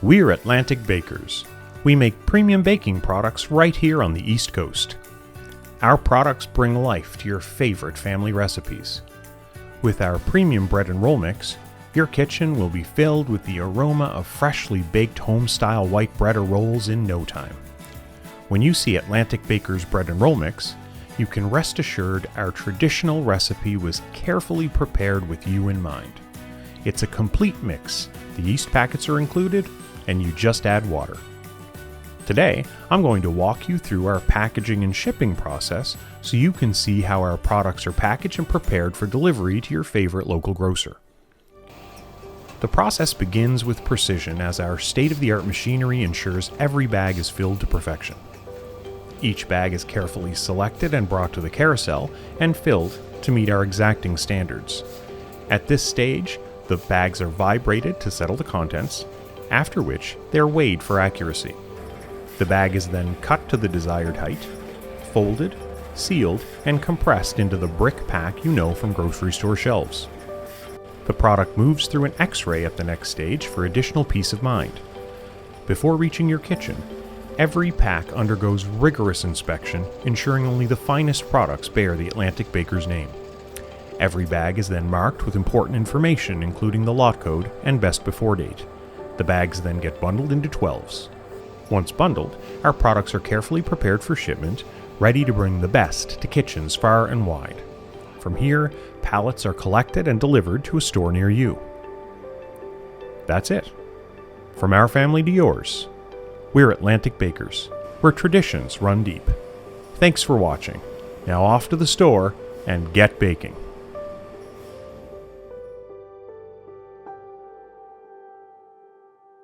We're Atlantic Bakers. We make premium baking products right here on the East Coast. Our products bring life to your favorite family recipes. With our premium bread and roll mix, your kitchen will be filled with the aroma of freshly baked home-style white bread or rolls in no time. When you see Atlantic Bakers bread and roll mix, you can rest assured our traditional recipe was carefully prepared with you in mind. It's a complete mix. The yeast packets are included, and you just add water. Today, I'm going to walk you through our packaging and shipping process so you can see how our products are packaged and prepared for delivery to your favorite local grocer. The process begins with precision as our state-of-the-art machinery ensures every bag is filled to perfection. Each bag is carefully selected and brought to the carousel and filled to meet our exacting standards. At this stage, the bags are vibrated to settle the contents, after which they are weighed for accuracy. The bag is then cut to the desired height, folded, sealed, and compressed into the brick pack you know from grocery store shelves. The product moves through an X-ray at the next stage for additional peace of mind. Before reaching your kitchen, every pack undergoes rigorous inspection, ensuring only the finest products bear the Atlantic Bakers name. Every bag is then marked with important information, including the lot code and best before date. The bags then get bundled into 12s. Once bundled, our products are carefully prepared for shipment, ready to bring the best to kitchens far and wide. From here, pallets are collected and delivered to a store near you. That's it. From our family to yours, we're Atlantic Bakers, where traditions run deep. Thanks for watching. Now off to the store and get baking.